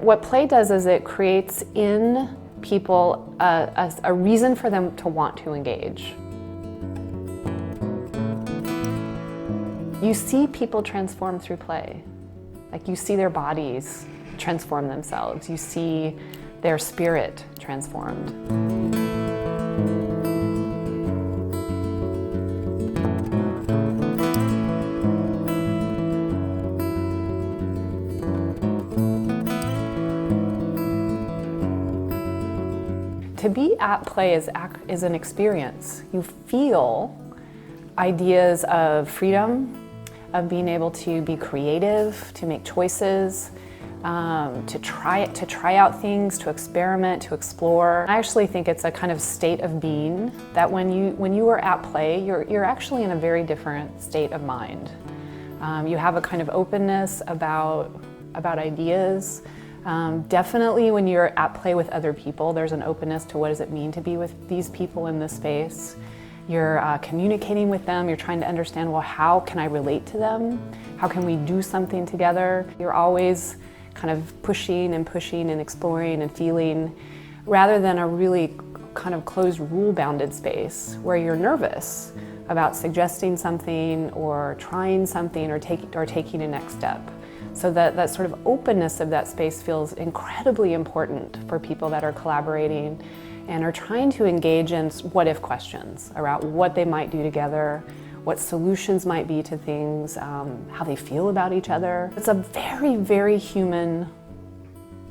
What play does is it creates in people a reason for them to want to engage. You see people transform through play. Like you see their bodies transform themselves. You see their spirit transformed. To be at play is an experience. You feel ideas of freedom, of being able to be creative, to make choices, to try out things, to experiment, to explore. I actually think it's a kind of state of being that when you are at play, you're actually in a very different state of mind. You have a kind of openness about ideas. Definitely when you're at play with other people, there's an openness to what does it mean to be with these people in this space. You're communicating with them, you're trying to understand, well, how can I relate to them? How can we do something together? You're always kind of pushing and exploring and feeling, rather than a really kind of closed, rule-bounded space where you're nervous about suggesting something or trying something or taking a next step. So that sort of openness of that space feels incredibly important for people that are collaborating and are trying to engage in what-if questions around what they might do together, what solutions might be to things, how they feel about each other. It's a very, very human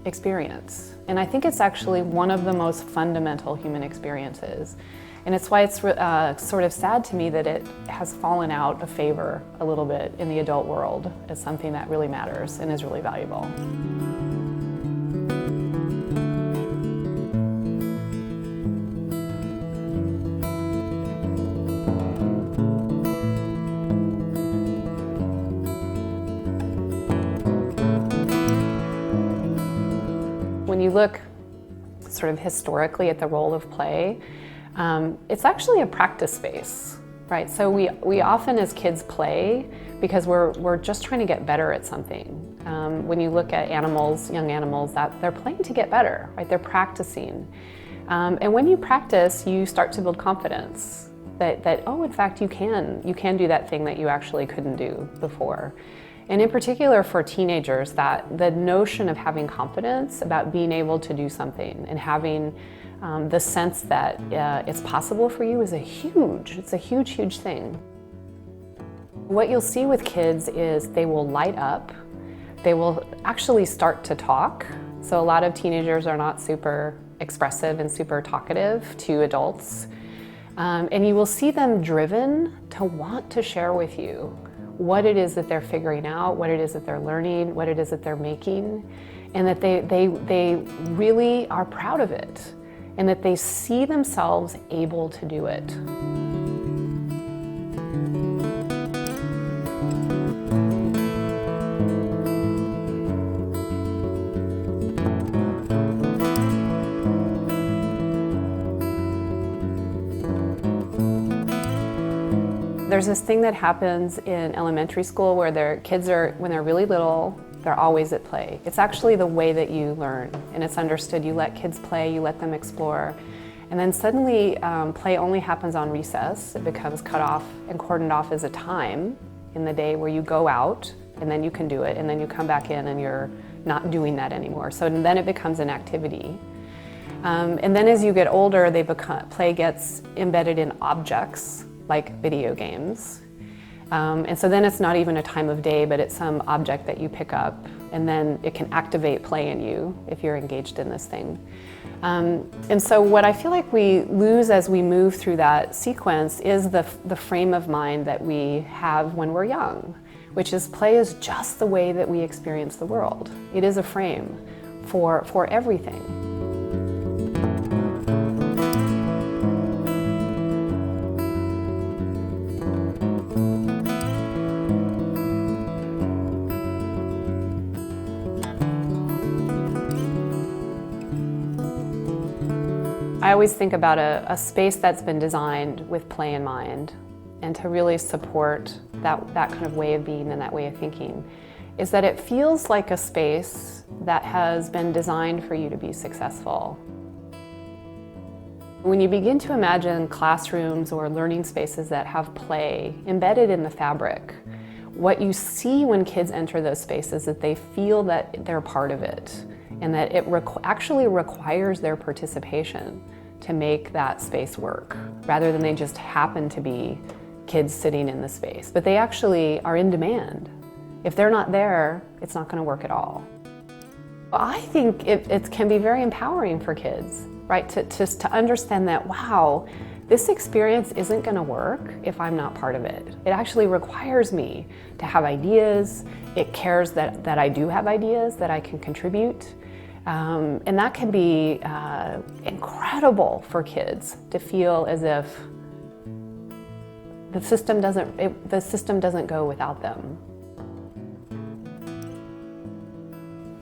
experience. And I think it's actually one of the most fundamental human experiences. And it's why it's sort of sad to me that it has fallen out of favor a little bit in the adult world as something that really matters and is really valuable. When you look sort of historically at the role of play, it's actually a practice space, right? So we often as kids play because we're just trying to get better at something. When you look at animals, young animals, that they're playing to get better, right? They're practicing. And when you practice, you start to build confidence that oh, in fact, you can do that thing that you actually couldn't do before. And in particular for teenagers, that the notion of having confidence about being able to do something and having the sense that it's possible for you is it's a huge thing. What you'll see with kids is they will light up, they will actually start to talk. So a lot of teenagers are not super expressive and super talkative to adults. And you will see them driven to want to share with you what it is that they're figuring out, what it is that they're learning, what it is that they're making, and that they really are proud of it, and that they see themselves able to do it. There's this thing that happens in elementary school where their kids when they're really little, they're always at play. It's actually the way that you learn, and it's understood. You let kids play, you let them explore, and then suddenly play only happens on recess. It becomes cut off and cordoned off as a time in the day where you go out, and then you can do it, and then you come back in and you're not doing that anymore. So then it becomes an activity. And then as you get older, play gets embedded in objects, like video games. And so then it's not even a time of day, but it's some object that you pick up, and then it can activate play in you if you're engaged in this thing. And so what I feel like we lose as we move through that sequence is the frame of mind that we have when we're young, which is play is just the way that we experience the world. It is a frame for everything. I always think about a space that's been designed with play in mind, and to really support that kind of way of being and that way of thinking. is that it feels like a space that has been designed for you to be successful. When you begin to imagine classrooms or learning spaces that have play embedded in the fabric, what you see when kids enter those spaces is that they feel that they're part of it and that it actually requires their participation to make that space work, rather than they just happen to be kids sitting in the space. But they actually are in demand. If they're not there, it's not going to work at all. I think it can be very empowering for kids, right? To understand that, wow, this experience isn't going to work if I'm not part of it. It actually requires me to have ideas. It cares that I do have ideas that I can contribute. And that can be incredible for kids to feel as if the system doesn't go without them.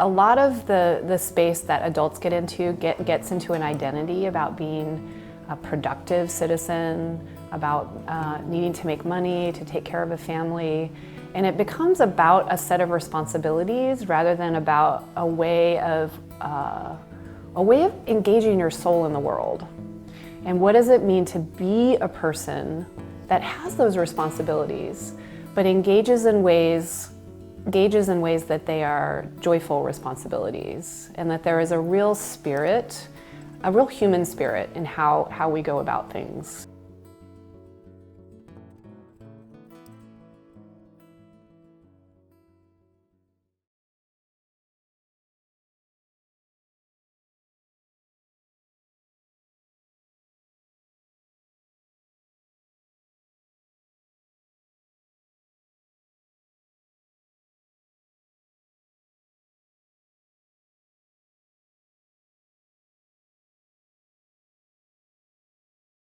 A lot of the space that adults get into gets into an identity about being a productive citizen, about needing to make money, to take care of a family, and it becomes about a set of responsibilities rather than about a way of engaging your soul in the world. And what does it mean to be a person that has those responsibilities, but engages in ways that they are joyful responsibilities, and that there is a real spirit, a real human spirit in how we go about things.